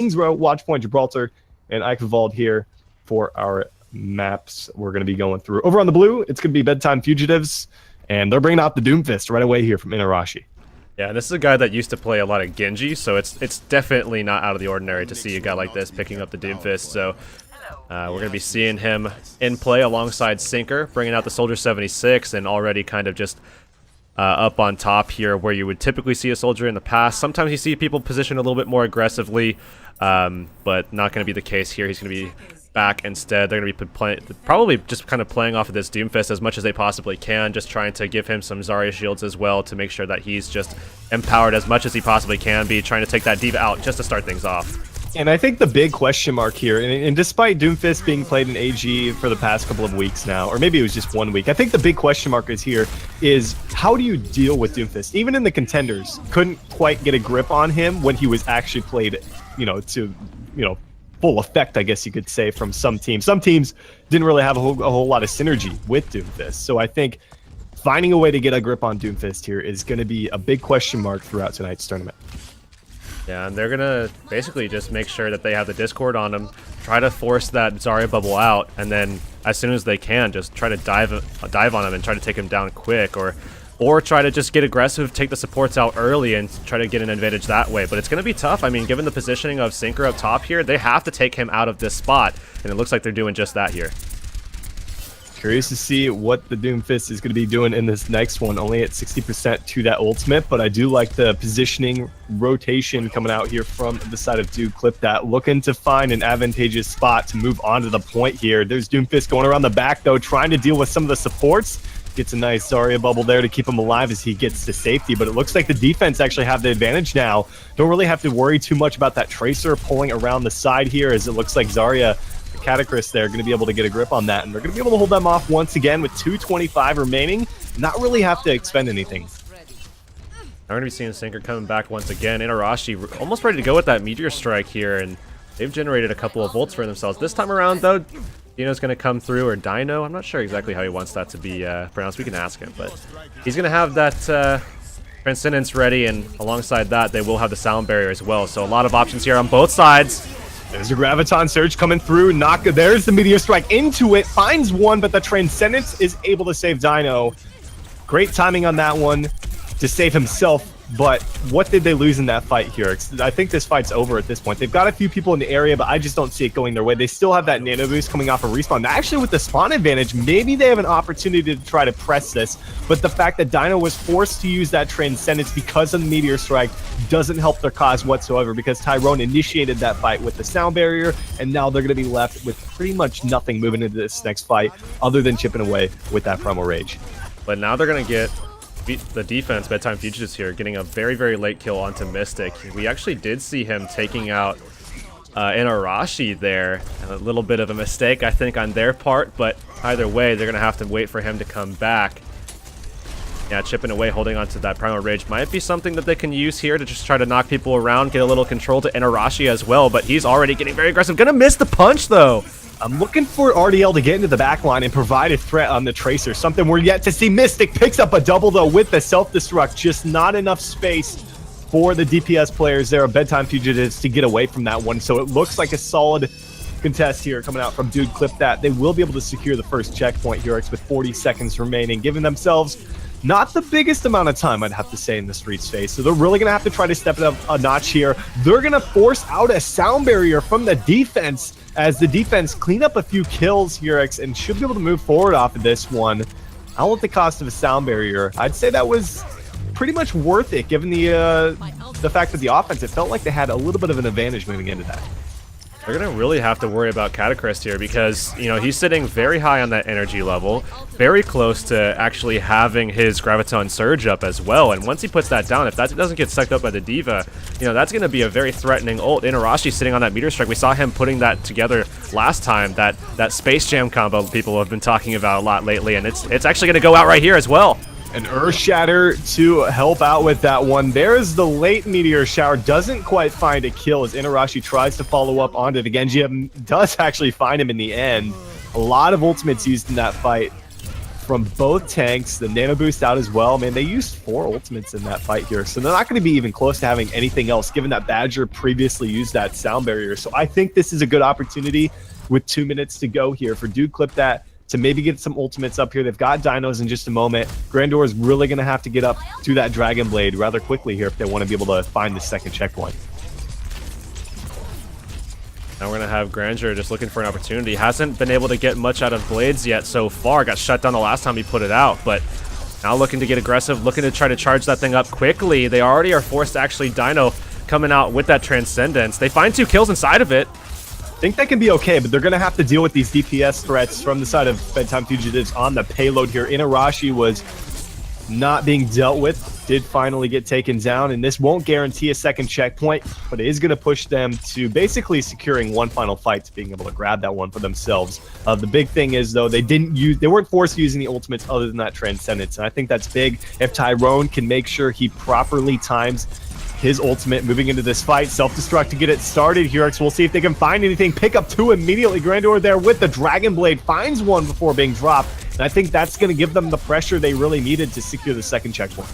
Kingsrow, Watchpoint, Gibraltar, and Eichenwald here for our maps we're going to be going through. Over on the blue, it's going to be Bedtime Fugitives, and they're bringing out the Doomfist right away here from Inarashi. Yeah, this is a guy that used to play a lot of Genji, so it's definitely not out of the ordinary to see a guy like this picking up the Doomfist. So we're going to be seeing him in play alongside Sinker, bringing out the Soldier 76, and already kind of just up on top here where you would typically see a soldier in the past. Sometimes you see people position a little bit more aggressively, but not going to be the case here. He's going to be back instead. They're going to be probably just kind of playing off of this Doomfist as much as they possibly can, just trying to give him some Zarya shields as well to make sure that he's just empowered as much as he possibly can be, trying to take that D.Va out just to start things off. And I think the big question mark here, and despite Doomfist being played in AG for the past couple of weeks now, or maybe it was just 1 week, I think the big question mark is how do you deal with Doomfist? Even in the contenders, couldn't quite get a grip on him when he was actually played, to full effect, I guess you could say, from some teams. Some teams didn't really have a whole lot of synergy with Doomfist. So I think finding a way to get a grip on Doomfist here is going to be a big question mark throughout tonight's tournament. Yeah, and they're going to basically just make sure that they have the Discord on him, try to force that Zarya bubble out, and then as soon as they can, just try to dive on him and try to take him down quick, or try to just get aggressive, take the supports out early, and try to get an advantage that way. But it's going to be tough. I mean, given the positioning of Sinker up top here, they have to take him out of this spot, and it looks like they're doing just that here. Curious to see what the Doomfist is going to be doing in this next one. Only at 60% to that ultimate, but I do like the positioning rotation coming out here from the side of Dude. Clip that. Looking to find an advantageous spot to move on to the point here. There's Doomfist going around the back, though, trying to deal with some of the supports. Gets a nice Zarya bubble there to keep him alive as he gets to safety, but it looks like the defense actually have the advantage now. Don't really have to worry too much about that Tracer pulling around the side here, as it looks like Zarya, Catacris there, going to be able to get a grip on that, and they're going to be able to hold them off once again with 2:25 remaining. Not really have to expend anything. I'm going to be seeing Sinker coming back once again. Inarashi almost ready to go with that Meteor Strike here, and they've generated a couple of ults for themselves. This time around, though, Dino's going to come through, or Dino. I'm not sure exactly how he wants that to be pronounced. We can ask him, but he's going to have that Transcendence ready, and alongside that, they will have the Sound Barrier as well. So a lot of options here on both sides. There's a Graviton Surge coming through. There's the Meteor Strike into it. Finds one, but the Transcendence is able to save Dino. Great timing on that one to save himself. But what did they lose in that fight here? I think this fight's over at this point. They've got a few people in the area, but I just don't see it going their way. They still have that nano boost coming off a respawn. Actually, with the spawn advantage, maybe they have an opportunity to try to press this. But the fact that Dino was forced to use that Transcendence because of the Meteor Strike doesn't help their cause whatsoever, because Tyrone initiated that fight with the Sound Barrier, and now they're going to be left with pretty much nothing moving into this next fight other than chipping away with that Primal Rage. But now they're going to get the defense, Bedtime Fugitives here, getting a very, very late kill onto Mystic. We actually did see him taking out Inarashi there. A little bit of a mistake, I think, on their part, but either way, they're going to have to wait for him to come back. Yeah, chipping away, holding onto that Primal Rage might be something that they can use here to just try to knock people around, get a little control to Inarashi as well, but he's already getting very aggressive. Gonna miss the punch, though. I'm looking for RDL to get into the back line and provide a threat on the Tracer. Something we're yet to see. Mystic picks up a double, though, with the self-destruct. Just not enough space for the DPS players there of Bedtime Fugitives to get away from that one. So it looks like a solid contest here coming out from Dude. Clip that. They will be able to secure the first checkpoint here with 40 seconds remaining, giving themselves not the biggest amount of time, I'd have to say, in the street space. So they're really going to have to try to step it up a notch here. They're going to force out a Sound Barrier from the defense, as the defense clean up a few kills here, and should be able to move forward off of this one. All at the cost of a Sound Barrier. I'd say that was pretty much worth it, given the fact that the offense, it felt like they had a little bit of an advantage moving into that. They're going to really have to worry about Catacris here because, he's sitting very high on that energy level, very close to actually having his Graviton Surge up as well. And once he puts that down, if that doesn't get sucked up by the D.Va, that's going to be a very threatening ult. Inarashi sitting on that Meteor Strike. We saw him putting that together last time, that Space Jam combo people have been talking about a lot lately, and it's actually going to go out right here as well. An Earth Shatter to help out with that one. There's the late Meteor Shower. Doesn't quite find a kill as Inarashi tries to follow up onto the Genji. Does actually find him in the end. A lot of ultimates used in that fight from both tanks. The nano boost out as well. Man, they used 4 ultimates in that fight here, so they're not going to be even close to having anything else, given that Badger previously used that sound barrier. So I think this is a good opportunity with 2 minutes to go here for Dude Clip That to maybe get some ultimates up here. They've got dinos in just a moment. Grandor is really going to have to get up to that Dragon Blade rather quickly here if they want to be able to find the second checkpoint. Now we're going to have Grandeur just looking for an opportunity. Hasn't been able to get much out of Blades yet so far. Got shut down the last time he put it out, but now looking to get aggressive, looking to try to charge that thing up quickly. They already are forced to actually Dino coming out with that Transcendence. They find 2 kills inside of it. I think that can be okay, but they're going to have to deal with these DPS threats from the side of Bedtime Fugitives on the payload here. Inarashi was not being dealt with, did finally get taken down, and this won't guarantee a second checkpoint, but it is going to push them to basically securing one final fight, to being able to grab that one for themselves. The big thing is, though, they weren't forced using the ultimates other than that Transcendence, and I think that's big. If Tyrone can make sure he properly times his ultimate moving into this fight, self-destruct to get it started here. We'll see if they can find anything. Pick up 2 immediately. Grandor there with the Dragon Blade finds 1 before being dropped, and I think that's going to give them the pressure they really needed to secure the second checkpoint.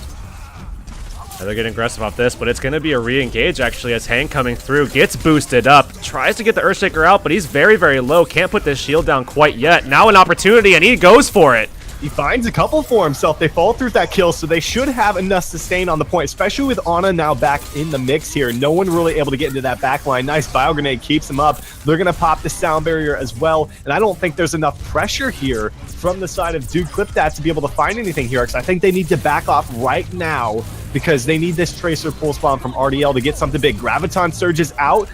They're getting aggressive off this, but it's going to be a re-engage actually as Hang coming through gets boosted up, tries to get the Earthshaker out, but he's very, very low. Can't put this shield down quite yet. Now an opportunity, and he goes for it. He finds a couple for himself. They fall through that kill, so they should have enough sustain on the point, especially with Ana now back in the mix here. No one really able to get into that back line. Nice bio grenade keeps him up. They're going to pop the sound barrier as well, and I don't think there's enough pressure here from the side of Dude Clip That to be able to find anything here, because I think they need to back off right now because they need this Tracer Pulse Bomb from RDL to get something big. Graviton surges out.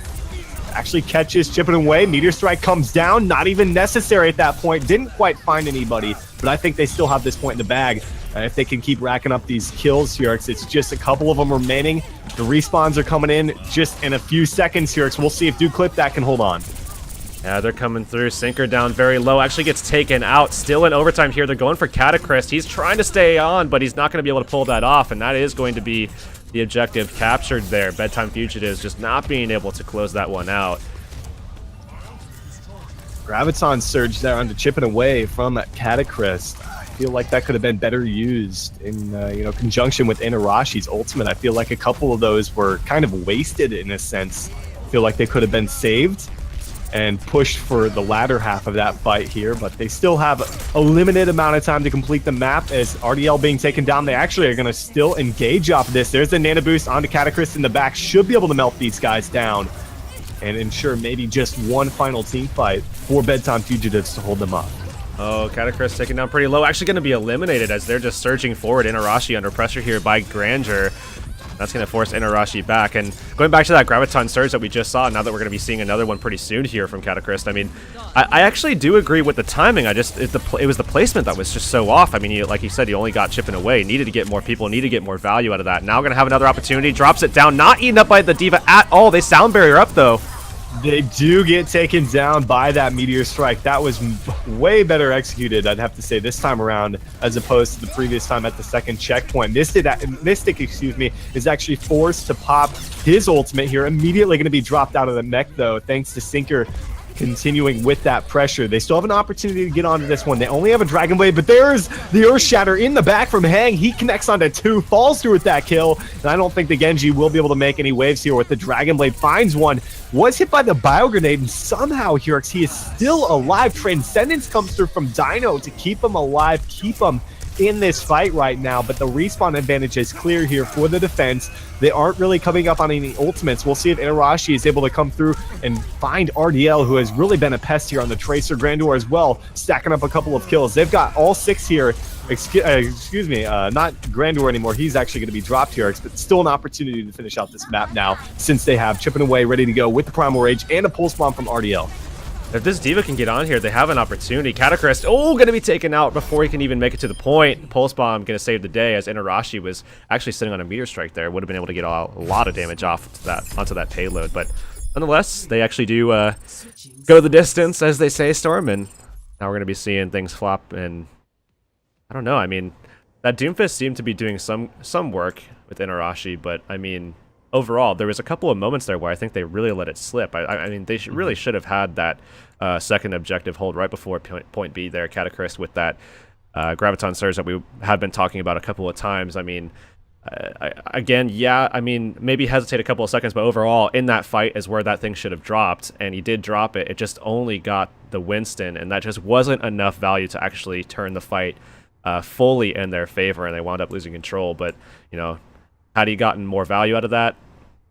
Actually catches, chipping away. Meteor Strike comes down. Not even necessary at that point. Didn't quite find anybody, but I think they still have this point in the bag. If they can keep racking up these kills here, it's just a couple of them remaining. The respawns are coming in just in a few seconds here. We'll see if Dude Clip That can hold on. Yeah, they're coming through. Sinker down very low. Actually gets taken out. Still in overtime here. They're going for Catacrysp. He's trying to stay on, but he's not going to be able to pull that off, and that is going to be the objective captured there. Bedtime Fugitives just not being able to close that one out. Graviton surge there onto chipping away from that Catacrysp. I feel like that could have been better used in conjunction with Inarashi's ultimate. I feel like a couple of those were kind of wasted in a sense. I feel like they could have been saved and pushed for the latter half of that fight here, but they still have a limited amount of time to complete the map. As RDL being taken down, they actually are going to still engage off of this. There's the nano boost onto Catacrysp in the back. Should be able to melt these guys down and ensure maybe just one final team fight for Bedtime Fugitives to hold them up. Oh, Catacrysp taken down pretty low. Actually going to be eliminated as they're just surging forward. Inarashi under pressure here by Grandeur. That's going to force Inarashi back. And going back to that Graviton surge that we just saw, now that we're going to be seeing another one pretty soon here from Catacrysp, I mean, I actually do agree with the timing. It was the placement that was just so off. I mean, like you said, you only got chipping away. Needed to get more people, needed to get more value out of that. Now going to have another opportunity. Drops it down. Not eaten up by the D.Va at all. They sound barrier up, though. They do get taken down by that Meteor Strike. That was way better executed, I'd have to say, this time around, as opposed to the previous time at the second checkpoint. Mystic, is actually forced to pop his ultimate here. Immediately going to be dropped out of the mech, though, thanks to Sinker continuing with that pressure. They still have an opportunity to get onto this one. They only have a Dragon Blade, but there's the Earth Shatter in the back from Hang. He connects onto 2, falls through with that kill, and I don't think the Genji will be able to make any waves here with the Dragon Blade. Finds one, was hit by the Bio Grenade, and somehow Hurix, he is still alive. Transcendence comes through from Dino to keep him alive, keep him in this fight right now, but the respawn advantage is clear here for the defense. They aren't really coming up on any ultimates. We'll see if Inarashi is able to come through and find RDL, who has really been a pest here on the Tracer. Grandeur as well, stacking up a couple of kills. They've got all 6 here. Not Grandeur anymore. He's actually going to be dropped here, but still an opportunity to finish out this map now, since they have chipping away, ready to go with the Primal Rage and a Pulse Bomb from RDL. If this D.Va can get on here, they have an opportunity. Catacrysp, going to be taken out before he can even make it to the point. Pulse Bomb going to save the day, as Inarashi was actually sitting on a Meteor Strike there. Would have been able to get a lot of damage onto that payload. But nonetheless, they actually do go the distance, as they say, Storm. And now we're going to be seeing things flop. And I don't know. I mean, that Doomfist seemed to be doing some work with Inarashi. But, I mean, overall, there was a couple of moments there where I think they really let it slip. I mean, they really should have had that second objective hold right before point B there, Catacrysp, with that Graviton Surge that we have been talking about a couple of times. I mean, again, yeah, I mean, maybe hesitate a couple of seconds, but overall, in that fight is where that thing should have dropped, and he did drop it. It just only got the Winston, and that just wasn't enough value to actually turn the fight fully in their favor, and they wound up losing control. But, you know, had he gotten more value out of that,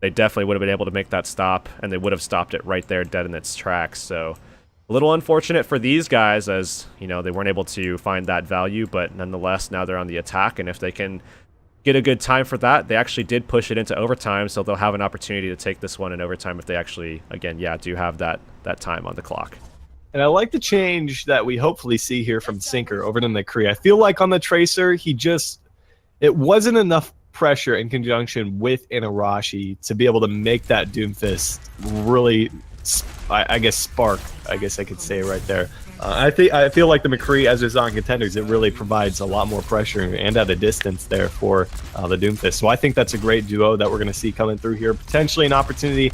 they definitely would have been able to make that stop, and they would have stopped it right there dead in its tracks. So a little unfortunate for these guys, as, you know, they weren't able to find that value, but nonetheless, now they're on the attack, and if they can get a good time for that, they actually did push it into overtime, so they'll have an opportunity to take this one in overtime if they actually, again, yeah, do have that time on the clock. And I like the change that we hopefully see here from Sinker over to McCree. I feel like on the Tracer, it wasn't enough pressure in conjunction with Inarashi to be able to make that Doomfist really, I guess, spark, I guess I could say right there. I feel like the McCree, as is on contenders, it really provides a lot more pressure and at a distance there for the Doomfist. So I think that's a great duo that we're going to see coming through here. Potentially an opportunity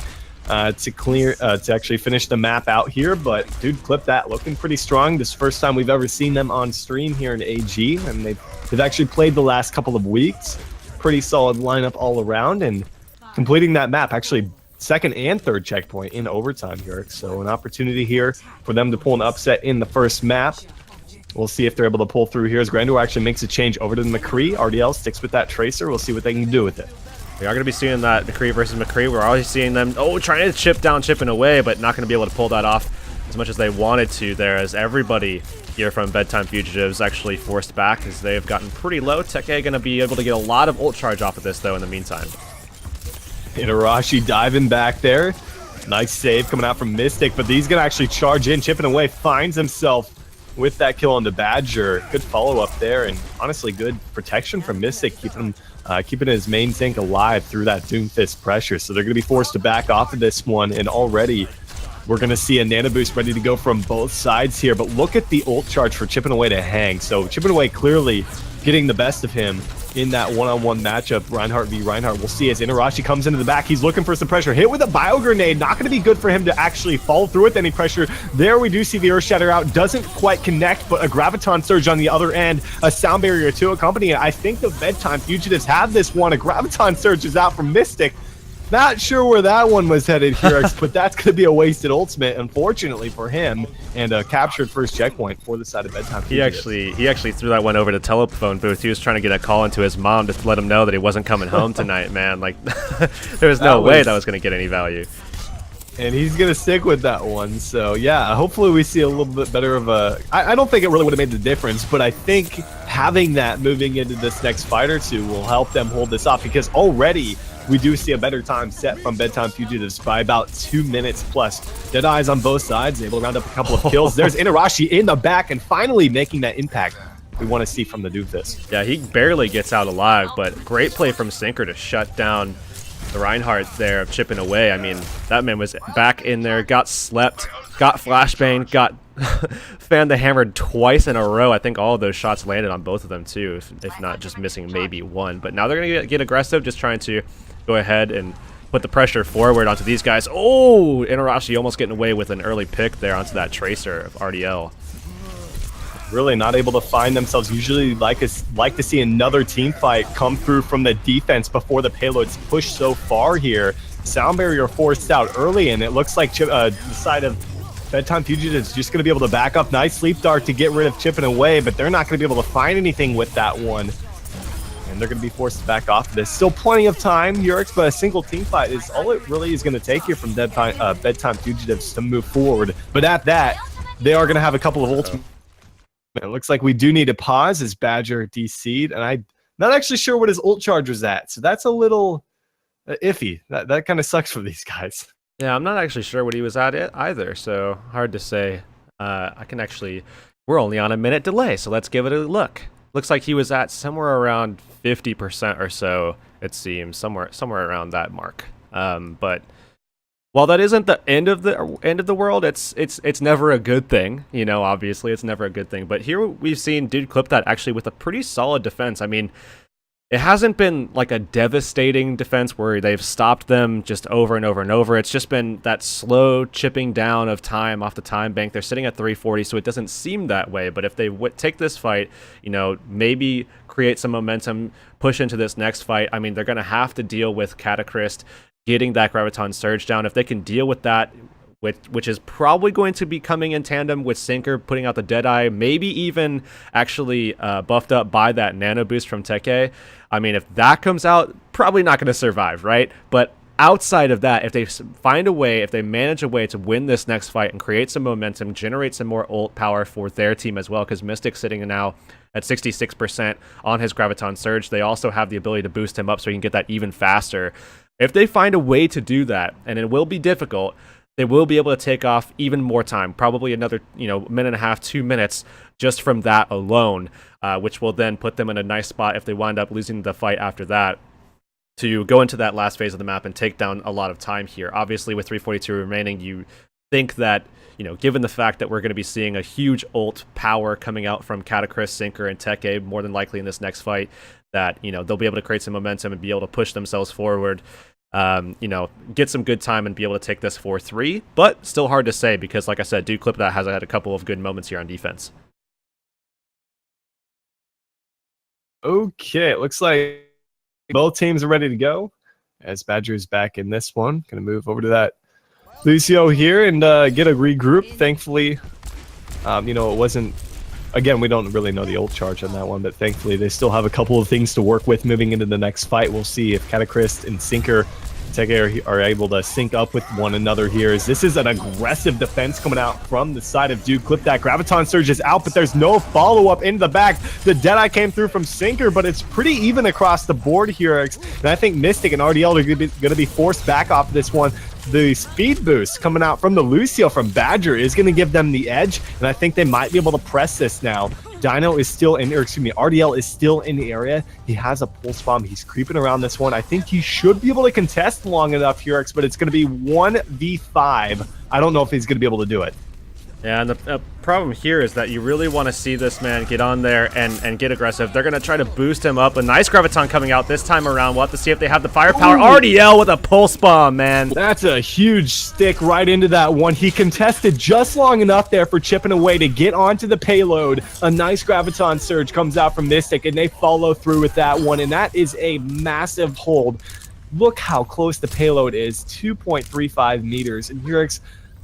to actually finish the map out here, but dude, clip that, looking pretty strong. This is the first time we've ever seen them on stream here in AG, and they've actually played the last couple of weeks. Pretty solid lineup all around, and completing that map actually second and third checkpoint in overtime here. So an opportunity here for them to pull an upset in the first map. We'll see if they're able to pull through here as Grandor actually makes a change over to the McCree. RDL sticks with that Tracer. We'll see what they can do with it. We are going to be seeing that McCree versus McCree. We're always seeing them, trying to chipping away, but not going to be able to pull that off as much as they wanted to there, as everybody here from Bedtime Fugitives actually forced back as they've gotten pretty low. Teke going to be able to get a lot of ult charge off of this, though, in the meantime. Inarashi diving back there. Nice save coming out from Mystic, but he's going to actually charge in, chipping away, finds himself with that kill on the Badger. Good follow-up there, and honestly good protection from Mystic, keeping his main tank alive through that Doomfist pressure. So they're going to be forced to back off of this one, and already we're going to see a nano boost ready to go from both sides here. But look at the ult charge for chipping away to Hang. So chipping away clearly getting the best of him in that one-on-one matchup, Reinhardt v. Reinhardt. We'll see as Inarashi comes into the back. He's looking for some pressure. Hit with a bio grenade. Not going to be good for him to actually fall through with any pressure. There we do see the Earth Shatter out. Doesn't quite connect, but a Graviton Surge on the other end. A Sound Barrier to accompany it. I think the Bedtime Fugitives have this one. A Graviton Surge is out from Mystic. Not sure where that one was headed here, but that's going to be a wasted ultimate, unfortunately for him, and a captured first checkpoint for the side of Bedtime. He actually threw that one over the telephone booth. He was trying to get a call into his mom to let him know that he wasn't coming home tonight, man. Like, there was no way that was going to get any value. And he's going to stick with that one. So, yeah, hopefully we see a little bit better of a... I don't think it really would have made the difference, but I think having that moving into this next fight or two will help them hold this off, because already we do see a better time set from Bedtime Fugitives by about 2 minutes plus. Deadeyes on both sides, able to round up a couple of kills. There's Inarashi in the back and finally making that impact we want to see from the Doomfist. Yeah, he barely gets out alive, but great play from Sinker to shut down the Reinhardt there, chipping away. I mean, that man was back in there, got slept, got flashbang, got fanned the hammer twice in a row. I think all of those shots landed on both of them too, if not just missing maybe one. But now they're going to get aggressive, just trying to go ahead and put the pressure forward onto these guys. Oh, Inarashi almost getting away with an early pick there onto that Tracer of RDL. Really not able to find themselves. Usually like to see another team fight come through from the defense before the payloads push so far here. Sound Barrier forced out early, and it looks like the side of Bedtime Fugitives just going to be able to back up. Nice Sleep Dart to get rid of chipping away, but they're not going to be able to find anything with that one. And they're going to be forced to back off of this. Still plenty of time, Yurix, but a single team fight is all it really is going to take here from Bedtime Fugitives to move forward. But at that, they are going to have a couple of ultimate. It looks like we do need to pause as Badger DC'd, and I'm not actually sure what his ult charge was at, so that's a little iffy. That kind of sucks for these guys. Yeah, I'm not actually sure what he was at either, so hard to say. We're only on a minute delay, so let's give it a look. Looks like he was at somewhere around 50% or so, it seems, somewhere around that mark. But while that isn't the end of the world, it's never a good thing. You know, obviously, it's never a good thing. But here we've seen Dude clip that actually with a pretty solid defense. I mean, it hasn't been like a devastating defense where they've stopped them just over and over and over. It's just been that slow chipping down of time off the time bank. They're sitting at 340, so it doesn't seem that way. But if they take this fight, you know, maybe create some momentum, push into this next fight, I mean, they're going to have to deal with Catacryst getting that Graviton Surge down. If they can deal with that, which is probably going to be coming in tandem with Sinker putting out the Deadeye, maybe even actually buffed up by that Nano Boost from Teke. I mean, if that comes out, probably not going to survive, right? But outside of that, if they find a way, if they manage a way to win this next fight and create some momentum, generate some more ult power for their team as well, because Mystic's sitting now at 66% on his Graviton Surge. They also have the ability to boost him up so he can get that even faster. If they find a way to do that, and it will be difficult, they will be able to take off even more time, probably another, you know, minute and a half, 2 minutes just from that alone, which will then put them in a nice spot if they wind up losing the fight after that to go into that last phase of the map and take down a lot of time here. Obviously, with 342 remaining, you think that, you know, given the fact that we're going to be seeing a huge ult power coming out from Catacryst, Sinker, and Teke more than likely in this next fight, that, you know, they'll be able to create some momentum and be able to push themselves forward. You know, get some good time and be able to take this 4-3, but still hard to say because, like I said, Dude Clip that has had a couple of good moments here on defense. Okay, it looks like both teams are ready to go as Badger's back in this one. Gonna move over to that Lucio here and get a regroup. Thankfully, you know, it wasn't, again, we don't really know the ult charge on that one, but thankfully they still have a couple of things to work with moving into the next fight. We'll see if Catacryst and Sinker are able to sync up with one another here, as this is an aggressive defense coming out from the side of Dude Clip. That Graviton Surge is out, but there's no follow-up into the back. The Deadeye came through from Sinker, but it's pretty even across the board here, and I think Mystic and RDL are going to be forced back off this one. The speed boost coming out from the Lucio from Badger is going to give them the edge, and I think they might be able to press this now. Dino is still in, or excuse me, RDL is still in the area. He has a pulse bomb. He's creeping around this one. I think he should be able to contest long enough here, but it's going to be 1v5. I don't know if he's going to be able to do it. Yeah, and the problem here is that you really want to see this man get on there and get aggressive. They're going to try to boost him up. A nice Graviton coming out this time around. We'll have to see if they have the firepower. Ooh. RDL with a pulse bomb, man. That's a huge stick right into that one. He contested just long enough there for chipping away to get onto the payload. A nice Graviton Surge comes out from Mystic, and they follow through with that one, and that is a massive hold. Look how close the payload is, 2.35 meters. And Hurix,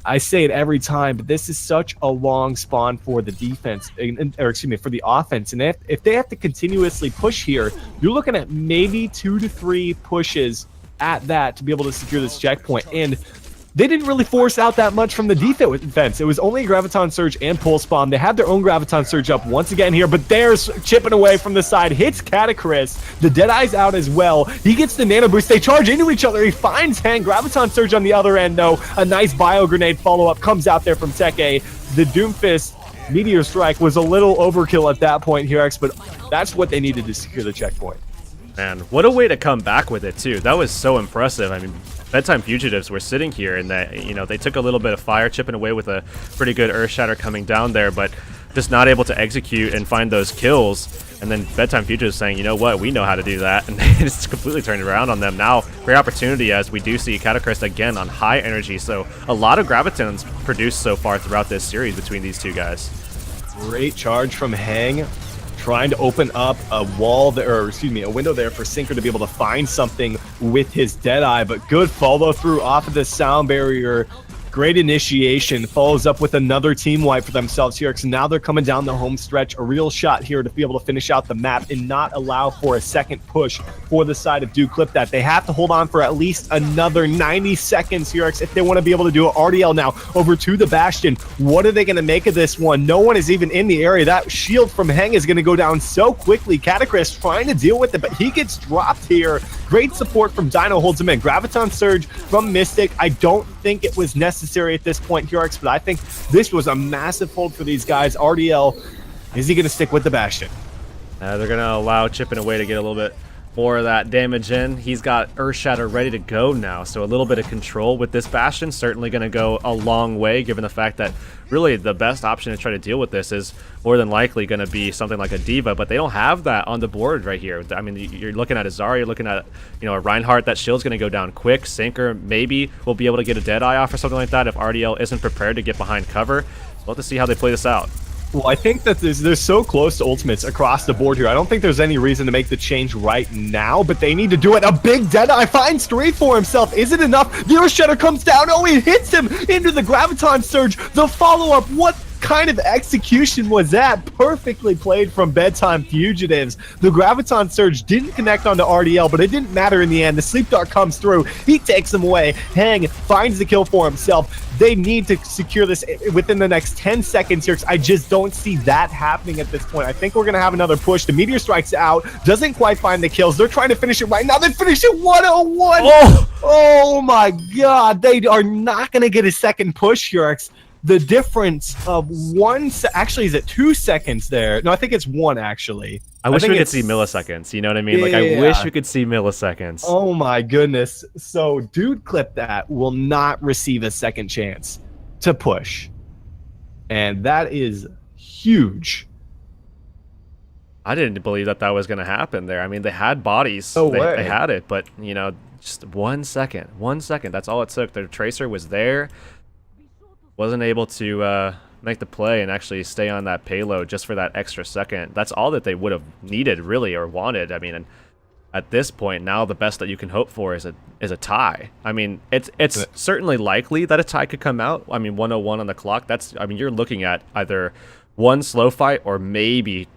I say it every time, but this is such a long spawn for the defense, or excuse me, for the offense. And if they have to continuously push here, you're looking at maybe 2 to 3 pushes at that to be able to secure this checkpoint. And they didn't really force out that much from the defense. It was only Graviton Surge and Pulse Bomb. They had their own Graviton Surge up once again here, but there's chipping away from the side. Hits Catacryst. The Deadeye's out as well. He gets the Nano Boost. They charge into each other. He finds Hang. Graviton Surge on the other end, though. A nice Bio Grenade follow-up comes out there from Teke. The Doomfist Meteor Strike was a little overkill at that point here, but that's what they needed to secure the checkpoint. Man, what a way to come back with it, too. That was so impressive. I mean, Bedtime Fugitives were sitting here, and that, you know, they took a little bit of fire, chipping away with a pretty good Earth Shatter coming down there, but just not able to execute and find those kills. And then Bedtime Fugitives saying, you know what, we know how to do that, and they just completely turned it around on them. Now, great opportunity as we do see Catacryst again on high energy, so a lot of Gravitons produced so far throughout this series between these two guys. Great charge from Hang, trying to open up a wall there, or excuse me, a window there for Sinker to be able to find something with his Deadeye, but good follow through off of the sound barrier. Great initiation, follows up with another team wipe for themselves here, because now they're coming down the home stretch. A real shot here to be able to finish out the map and not allow for a second push for the side of Dude Clip. That they have to hold on for at least another 90 seconds here if they want to be able to do it. RDL now over to the Bastion. What are they going to make of this one? No one is even in the area. That shield from Heng is going to go down so quickly. Catacryst trying to deal with it, but he gets dropped here. Great support from Dino, holds him in. Graviton Surge from Mystic. I don't think it was necessary at this point, Hurix, but I think this was a massive hold for these guys. RDL, is he going to stick with the Bastion? They're going to allow chipping away to get a little bit for that damage in. He's got Earth Shatter ready to go now, so a little bit of control with this Bastion certainly going to go a long way, given the fact that really the best option to try to deal with this is more than likely going to be something like a Diva, but they don't have that on the board right here. I mean, you're looking at a Zarya, you're looking at, you know, a Reinhardt. That shield's going to go down quick. Sinker maybe will be able to get a Deadeye off or something like that if RDL isn't prepared to get behind cover. We'll have to see how they play this out. Well, I think that they're so close to ultimates across the board here. I don't think there's any reason to make the change right now, but they need to do it. A big Deadeye finds 3 for himself. Is it enough? The Earth Shatter comes down. Oh, it hits him into the Graviton Surge. The follow-up, what kind of execution was that? Perfectly played from Bedtime Fugitives. The Graviton Surge didn't connect onto RDL, but it didn't matter in the end. The Sleep Dart comes through. He takes him away. Hang finds the kill for himself. They need to secure this within the next 10 seconds here, because I just don't see that happening at this point. I think we're going to have another push. The Meteor strikes out. Doesn't quite find the kills. They're trying to finish it right now. They finish it 101. Oh my God. They are not going to get a second push here. The difference of actually, is it 2 seconds there? No, I think it's 1 actually. I wish we could see milliseconds, you know what I mean? Yeah, like, I wish we could see milliseconds. Oh my goodness. So, Dude Clip That will not receive a second chance to push. And that is huge. I didn't believe that that was going to happen there. I mean, they had bodies. No they, way. They had it, but, you know, just 1 second. 1 second. That's all it took. Their Tracer was there. Wasn't able to make the play and actually stay on that payload just for that extra second. That's all that they would have needed, really, or wanted. I mean, and at this point, now the best that you can hope for is a tie. I mean, it's certainly likely that a tie could come out. I mean, 101 on the clock. I mean, you're looking at either one slow fight or maybe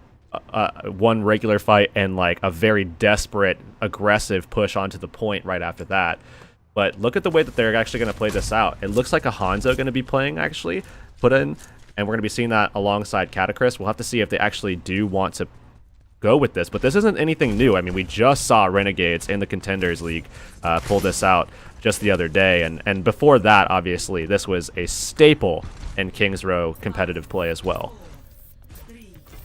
one regular fight and like a very desperate, aggressive push onto the point right after that. But look at the way that they're actually going to play this out. It looks like a Hanzo going to be playing, actually, put in, and we're going to be seeing that alongside Catacris. We'll have to see if they actually do want to go with this, but this isn't anything new. I mean, we just saw Renegades in the Contenders League pull this out just the other day, and before that, obviously, this was a staple in Kings Row competitive play as well.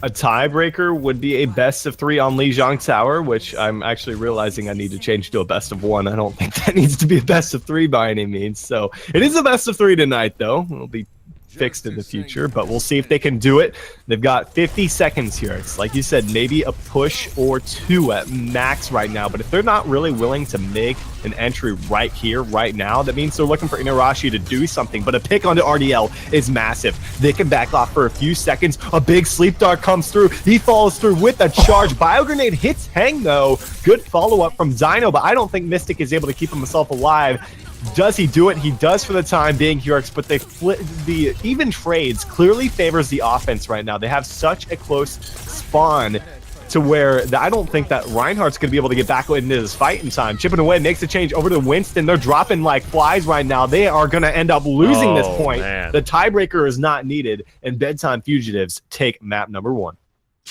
A tiebreaker would be a best of 3 on Lijiang Tower, which I'm actually realizing I need to change to a best of 1. I don't think that needs to be a best of 3 by any means. So it is a best of 3 tonight, though. It'll be fixed in the future, but we'll see if they can do it. They've got 50 seconds here. It's like you said, maybe a push or 2 at max right now, but if they're not really willing to make an entry right here, right now, that means they're looking for Inarashi to do something, but a pick onto RDL is massive. They can back off for a few seconds. A big Sleep Dart comes through. He follows through with a charge. Bio Grenade hits Hang, though. Good follow-up from Zyno, but I don't think Mystic is able to keep himself alive. Does he do it? He does for the time being, Hurix, but the even trades clearly favors the offense right now. They have such a close spawn to where I don't think that Reinhardt's going to be able to get back into this fight in time. Chipping away, makes a change over to Winston. They're dropping like flies right now. They are going to end up losing this point. Man. The tiebreaker is not needed, and Bedtime Fugitives take map number 1.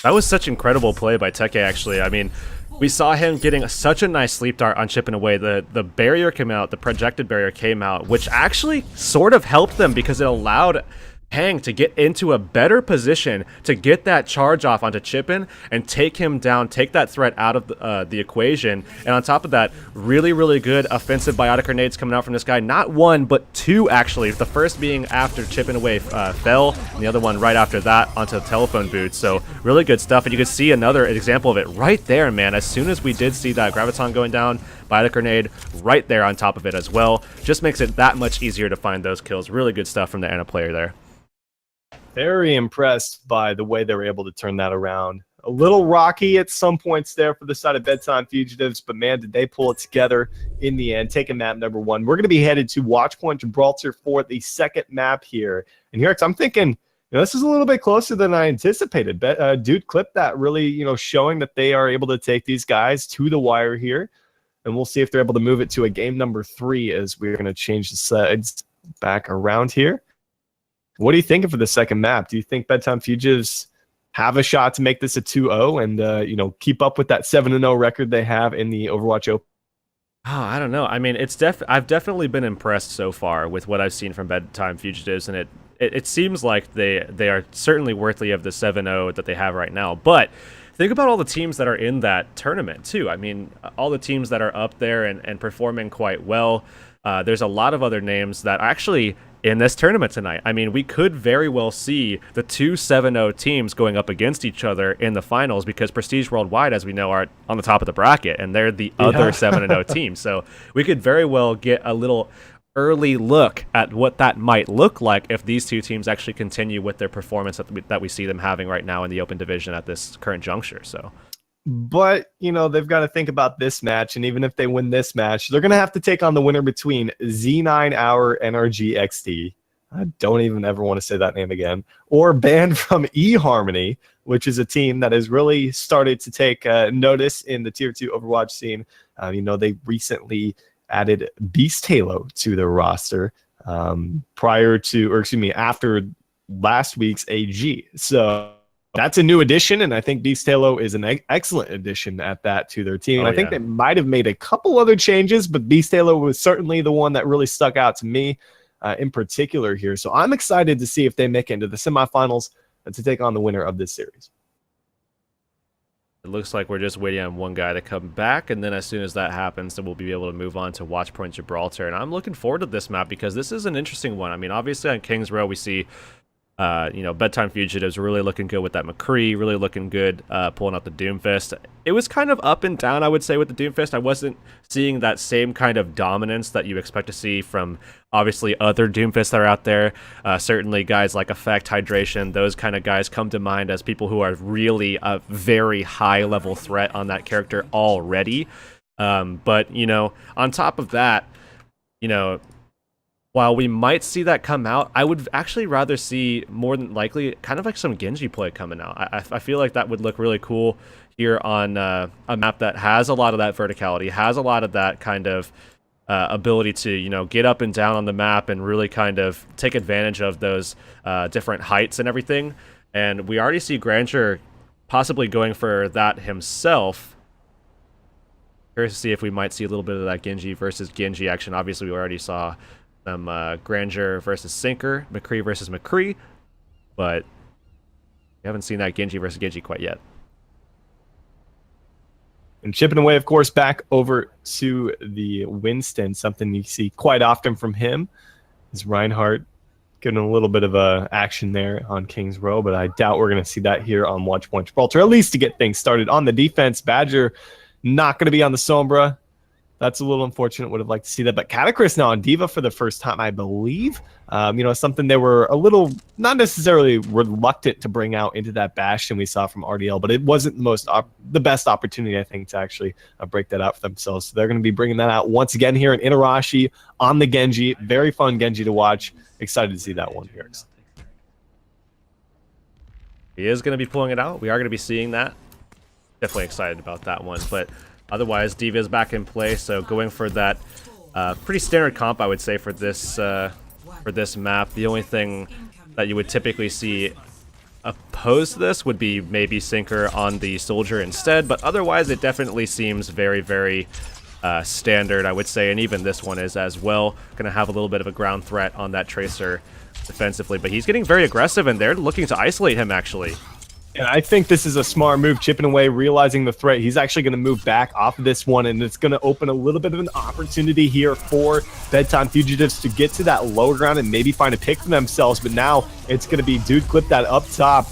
That was such incredible play by Teke, actually. I mean, we saw him getting such a nice Sleep Dart on Chipping Away. The barrier came out, the projected barrier came out, which actually sort of helped them because it allowed Hang to get into a better position to get that charge off onto Chippin and take him down, take that threat out of the equation. And on top of that, really, really good offensive biotic grenades coming out from this guy. Not 1, but 2, actually. The first being after Chipping Away fell, and the other one right after that onto the telephone booth. So really good stuff. And you can see another example of it right there, man. As soon as we did see that Graviton going down, biotic grenade right there on top of it as well. Just makes it that much easier to find those kills. Really good stuff from the Ana player there. Very impressed by the way they were able to turn that around. A little rocky at some points there for the side of Bedtime Fugitives, but man, did they pull it together in the end, taking map number 1. We're going to be headed to Watchpoint Gibraltar for the second map here. And here, I'm thinking, you know, this is a little bit closer than I anticipated. Dude Clip That really, you know, showing that they are able to take these guys to the wire here. And we'll see if they're able to move it to a game number 3 as we're going to change the sides back around here. What are you thinking for the second map? Do you think Bedtime Fugitives have a shot to make this a 2-0 and you know, keep up with that 7-0 record they have in the Overwatch Open? Oh, I don't know. I mean, I've definitely been impressed so far with what I've seen from Bedtime Fugitives, and it seems like they are certainly worthy of the 7-0 that they have right now. But think about all the teams that are in that tournament too. I mean, all the teams that are up there and performing quite well. There's a lot of other names that are actually in this tournament tonight. I mean, we could very well see the two 7-0 teams going up against each other in the finals, because Prestige Worldwide, as we know, are on the top of the bracket, and they're the other 7-0 team. So we could very well get a little early look at what that might look like if these two teams actually continue with their performance that we see them having right now in the open division at this current juncture. So, but you know, they've got to think about this match, and even if they win this match, they're going to have to take on the winner between Z9 Hour NRG XT. I don't even ever want to say that name again. Or banned from eHarmony, which is a team that has really started to take notice in the Tier 2 Overwatch scene. You know, they recently added Beast Halo to their roster after last week's AG. So that's a new addition, and I think Beast Halo is an excellent addition at that to their team. I think they might have made a couple other changes, but Beast Halo was certainly the one that really stuck out to me in particular here. So I'm excited to see if they make it into the semifinals and to take on the winner of this series. It looks like we're just waiting on one guy to come back, and then as soon as that happens, then we'll be able to move on to Watchpoint Gibraltar. And I'm looking forward to this map because this is an interesting one. I mean, obviously on Kings Row we see you know, Bedtime Fugitives really looking good with that McCree, really looking good pulling out the Doomfist. It was kind of up and down, I would say, with the Doomfist. I wasn't seeing that same kind of dominance that you expect to see from, obviously, other Doomfists that are out there. Certainly guys like Effect, Hydration, those kind of guys come to mind as people who are really a very high-level threat on that character already. But, you know, on top of that, you know, while we might see that come out, I would actually rather see, more than likely, kind of like some Genji play coming out. I feel like that would look really cool here on a map that has a lot of that verticality, has a lot of that kind of ability to, you know, get up and down on the map and really kind of take advantage of those different heights and everything. And we already see Grandeur possibly going for that himself. Curious to see if we might see a little bit of that Genji versus Genji action. Obviously, we already saw some Grandeur versus Sinker, McCree versus McCree, but we haven't seen that Genji versus Genji quite yet. And chipping away, of course, back over to the Winston, something you see quite often from him is Reinhardt getting a little bit of action there on Kings Row, but I doubt we're going to see that here on Watchpoint Gibraltar, at least to get things started. On the defense, Badger not going to be on the Sombra. That's a little unfortunate. Would have liked to see that. But Catacris now on D.Va for the first time, I believe. You know, something they were a little, not necessarily reluctant to bring out into that Bastion we saw from RDL, but it wasn't the best opportunity, I think, to actually break that out for themselves. So they're going to be bringing that out once again here in Inarashi on the Genji. Very fun Genji to watch. Excited to see that one here. He is going to be pulling it out. We are going to be seeing that. Definitely excited about that one. But otherwise, D.Va is back in play, so going for that pretty standard comp, I would say, for this map. The only thing that you would typically see opposed to this would be maybe Sinker on the Soldier instead, but otherwise it definitely seems very, very standard, I would say, and even this one is as well. Going to have a little bit of a ground threat on that Tracer defensively, but he's getting very aggressive, and they're looking to isolate him, actually. And I think this is a smart move, chipping away, realizing the threat. He's actually going to move back off of this one, and it's going to open a little bit of an opportunity here for Bedtime Fugitives to get to that lower ground and maybe find a pick for themselves. But now it's going to be Dude Clip that up top,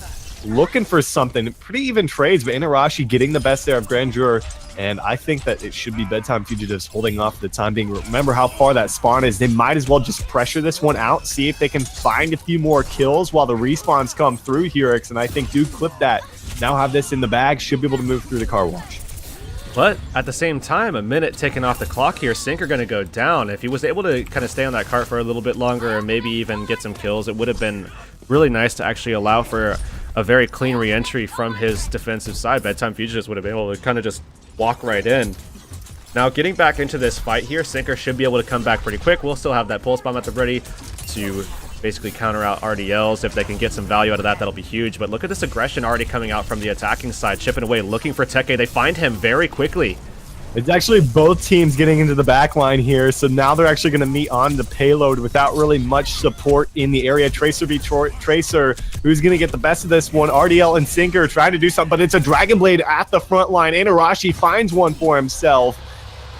looking for something. Pretty even trades, but Inarashi getting the best there of Grandeur. And I think that it should be Bedtime Fugitives holding off for the time being. Remember how far that spawn is. They might as well just pressure this one out, see if they can find a few more kills while the respawns come through here. And I think Dude Clip that, now have this in the bag, should be able to move through the car wash. But at the same time, a minute ticking off the clock here, Sinker going to go down. If he was able to kind of stay on that cart for a little bit longer or maybe even get some kills, it would have been really nice to actually allow for a very clean re-entry from his defensive side. Bedtime Fugitives would have been able to kind of just walk right in. Now, getting back into this fight here, Sinker should be able to come back pretty quick. We'll still have that pulse bomb at the ready to basically counter out RDLs. If they can get some value out of that, that'll be huge. But look at this aggression already coming out from the attacking side, chipping away, looking for Teke. They find him very quickly. It's actually both teams getting into the back line here, so now they're actually going to meet on the payload without really much support in the area. Tracer v Tracer, who's going to get the best of this one? RDL and Sinker trying to do something, but it's a Dragon Blade at the front line. Inarashi finds one for himself,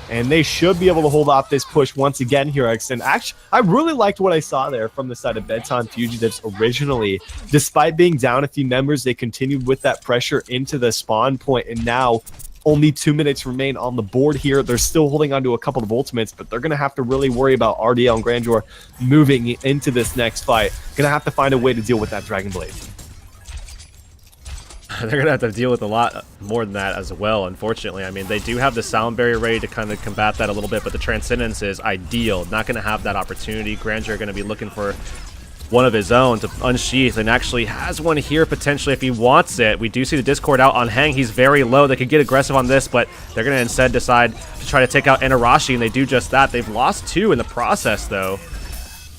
and they should be able to hold off this push once again here, Exton. Actually, I really liked what I saw there from the side of Bedtime Fugitives originally. Despite being down a few members, they continued with that pressure into the spawn point, and now only 2 minutes remain on the board here. They're still holding on to a couple of ultimates, but they're going to have to really worry about RDL and Grandeur moving into this next fight. Going to have to find a way to deal with that Dragon Blade. They're going to have to deal with a lot more than that as well, unfortunately. I mean, they do have the sound barrier ready to kind of combat that a little bit, but the Transcendence is ideal. Not going to have that opportunity. Grandeur going to be looking for one of his own to unsheath, and actually has one here potentially if he wants it. We do see the Discord out on Hang. He's very low. They could get aggressive on this, but they're going to instead decide to try to take out Inarashi, and they do just that. They've lost 2 in the process, though.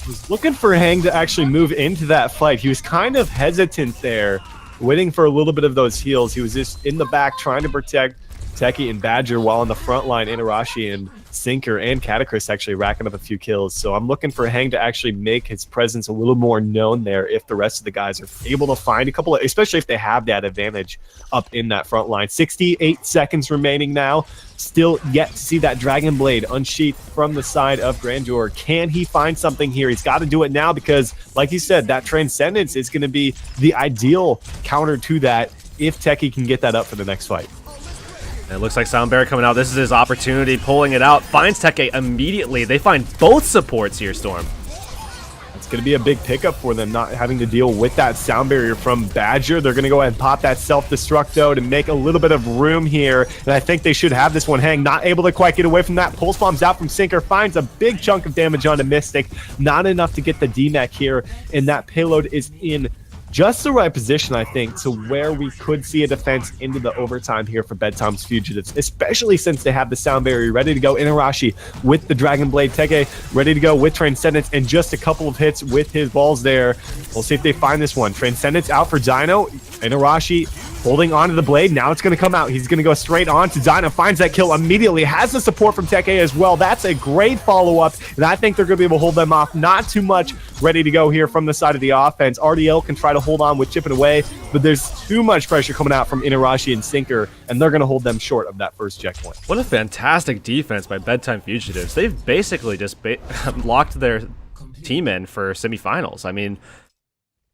I was looking for Hang to actually move into that fight. He was kind of hesitant there, waiting for a little bit of those heals. He was just in the back trying to protect Teki and Badger, while on the front line, Inarashi and Sinker and Catacris actually racking up a few kills. So I'm looking for Hang to actually make his presence a little more known there if the rest of the guys are able to find a couple of, especially if they have that advantage up in that front line. 68 seconds remaining now. Still yet to see that Dragon Blade unsheathed from the side of Grandeur. Can he find something here? He's got to do it now because, like you said, that Transcendence is going to be the ideal counter to that if Teki can get that up for the next fight. And it looks like Sound Barrier coming out. This is his opportunity, pulling it out. Finds Teke immediately. They find both supports here, Storm. It's going to be a big pickup for them, not having to deal with that sound barrier from Badger. They're going to go ahead and pop that self-destruct, though, to make a little bit of room here. And I think they should have this one. Hang not able to quite get away from that. Pulse bombs out from Sinker. Finds a big chunk of damage onto Mystic. Not enough to get the DMAC here. And that payload is in just the right position, I think, to where we could see a defense into the overtime here for Bedtime's Fugitives, especially since they have the sound barrier ready to go. Inarashi with the Dragon Blade, Teke ready to go with Transcendence, and just a couple of hits with his balls there. We'll see if they find this one. Transcendence out for Dino. Inarashi holding on to the blade. Now it's going to come out. He's going to go straight on to Dino. Finds that kill immediately. Has the support from Teke as well. That's a great follow-up, and I think they're going to be able to hold them off. Not too much ready to go here from the side of the offense. RDL can try to hold on with chipping away, but there's too much pressure coming out from Inarashi and Sinker, and they're going to hold them short of that first checkpoint. What a fantastic defense by Bedtime Fugitives. They've basically just locked their team in for semifinals. I mean,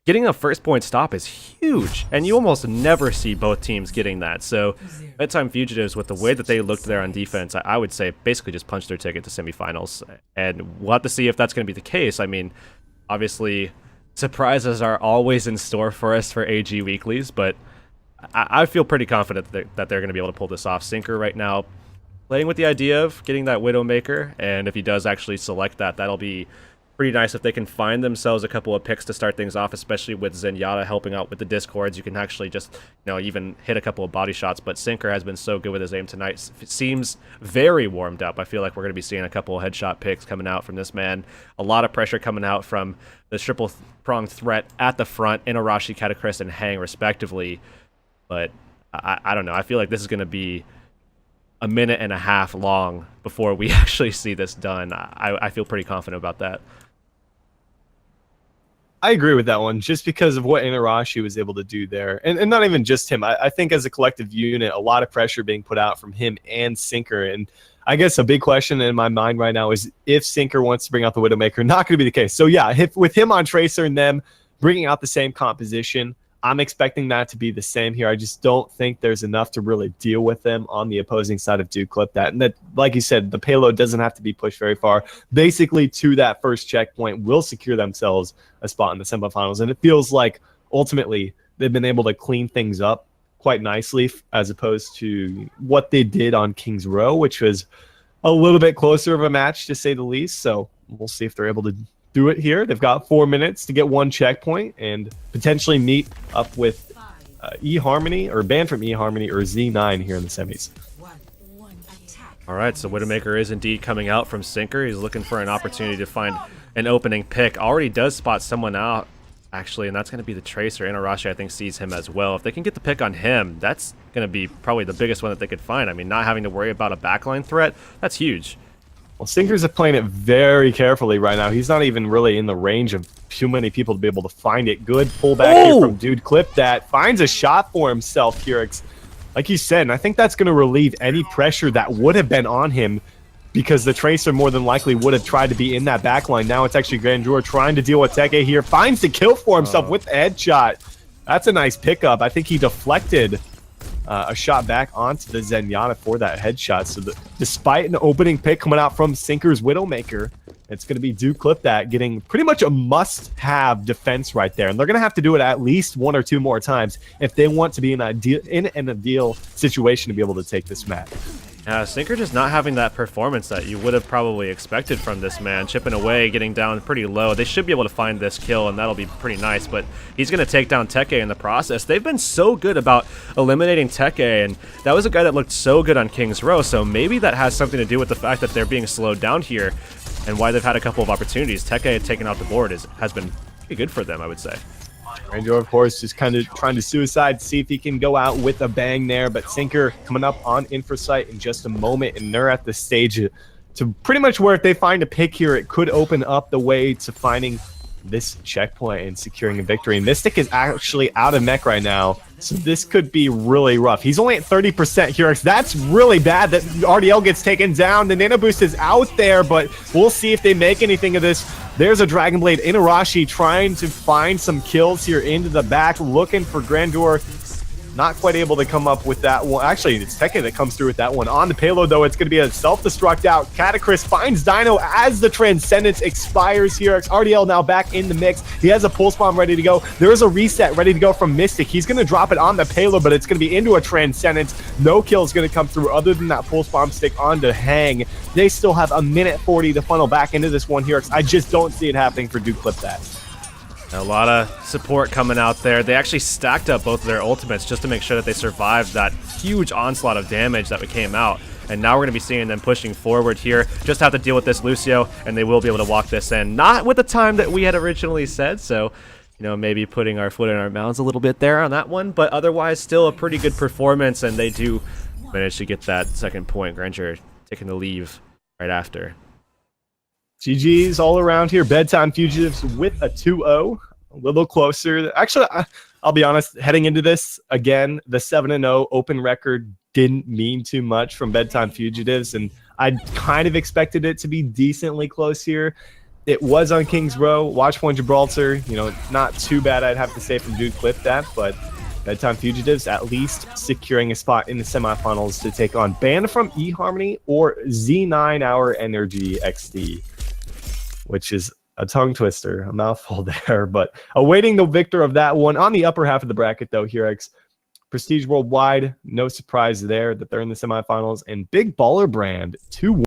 getting a first point stop is huge, and you almost never see both teams getting that. So Bedtime Fugitives, with the way that they looked there on defense, I would say basically just punched their ticket to semifinals, and we'll have to see if that's going to be the case. I mean, obviously, surprises are always in store for us for AG Weeklies, but I feel pretty confident that they're going to be able to pull this off. Sinker right now playing with the idea of getting that Widowmaker, and if he does actually select that, that'll be pretty nice if they can find themselves a couple of picks to start things off, especially with Zenyatta helping out with the discords. You can actually just, even hit a couple of body shots, but Sinker has been so good with his aim tonight. It seems very warmed up. I feel like we're going to be seeing a couple of headshot picks coming out from this man. A lot of pressure coming out from the triple-pronged threat at the front, Inarashi, Catacris, and Hang, respectively. But I don't know. I feel like this is going to be a minute and a half long before we actually see this done. I feel pretty confident about that. I agree with that one, just because of what Inarashi was able to do there. And not even just him. I think as a collective unit, a lot of pressure being put out from him and Sinker. And I guess a big question in my mind right now is if Sinker wants to bring out the Widowmaker. Not going to be the case. So yeah, with him on Tracer and them bringing out the same composition, I'm expecting that to be the same here. I just don't think there's enough to really deal with them on the opposing side of Duke Clip that. And that, like you said, the payload doesn't have to be pushed very far. Basically, to that first checkpoint will secure themselves a spot in the semifinals. And it feels like, ultimately, they've been able to clean things up quite nicely as opposed to what they did on Kings Row, which was a little bit closer of a match, to say the least. So we'll see if they're able to do it here. They've got 4 minutes to get one checkpoint and potentially meet up with eHarmony or banned from eHarmony or Z9 here in the semis. All right, so Widowmaker is indeed coming out from Sinker. He's looking for an opportunity to find an opening pick. Already does spot someone out actually, and that's going to be the Tracer. Inarashi, I think, sees him as well. If they can get the pick on him, that's going to be probably the biggest one that they could find. I mean, not having to worry about a backline threat, that's huge. Well, Sinkers are playing it very carefully right now. He's not even really in the range of too many people to be able to find it. Good pullback here from Dude Clip that finds a shot for himself, Kurix. Like you said, and I think that's going to relieve any pressure that would have been on him because the Tracer more than likely would have tried to be in that backline. Now it's actually Grandeur trying to deal with Teke here. Finds the kill for himself with the headshot. That's a nice pickup. I think he deflected a shot back onto the Zenyatta for that headshot. So despite an opening pick coming out from Sinker's Widowmaker, it's going to be Duke Clip that getting pretty much a must-have defense right there. And they're going to have to do it at least 1 or 2 more times if they want to be in an ideal situation to be able to take this match. Sinker just not having that performance that you would have probably expected from this man. Chipping away, getting down pretty low. They should be able to find this kill, and that'll be pretty nice, but he's going to take down Teke in the process. They've been so good about eliminating Teke, and that was a guy that looked so good on King's Row, so maybe that has something to do with the fact that they're being slowed down here and why they've had a couple of opportunities. Teke taking out the board has been pretty good for them, I would say. Grandeur, of course, just kind of trying to suicide, see if he can go out with a bang there. But Sinker coming up on Infrasight in just a moment, and they're at the stage to pretty much where if they find a pick here, it could open up the way to finding this checkpoint and securing a victory. Mystic is actually out of mech right now, so this could be really rough. He's only at 30% Hurix. That's really bad that RDL gets taken down. The Nano Boost is out there, but we'll see if they make anything of this. There's a Dragon Blade. Inarashi trying to find some kills here into the back, looking for Grandeur. Not quite able to come up with that one. Actually, it's Teke that comes through with that one. On the payload, though, it's going to be a self-destruct out. Catacris finds Dino as the Transcendence expires here. RDL now back in the mix. He has a Pulse Bomb ready to go. There is a reset ready to go from Mystic. He's going to drop it on the payload, but it's going to be into a Transcendence. No kill is going to come through other than that Pulse Bomb stick onto Hang. They still have a minute 40 to funnel back into this one here. I just don't see it happening for Duke Clip that. A lot of support coming out there. They actually stacked up both of their ultimates just to make sure that they survived that huge onslaught of damage that came out. And now we're going to be seeing them pushing forward here. Just have to deal with this Lucio, and they will be able to walk this in. Not with the time that we had originally said, so maybe putting our foot in our mouths a little bit there on that one. But otherwise, still a pretty good performance, and they do manage to get that second point. Grandeur taking the leave right after. GG's all around here. Bedtime Fugitives with a 2-0. A little closer. Actually, I'll be honest, heading into this, again, the 7-0 open record didn't mean too much from Bedtime Fugitives, and I kind of expected it to be decently close here. It was on King's Row. Watchpoint Gibraltar, not too bad, I'd have to say, from Dude Clip that, but Bedtime Fugitives at least securing a spot in the semifinals to take on Banned from eHarmony or Z9 Hour Energy XD. Which is a tongue twister, a mouthful there, but awaiting the victor of that one. On the upper half of the bracket, though, Hurix, Prestige Worldwide, no surprise there that they're in the semifinals, and Big Baller Brand 2-1.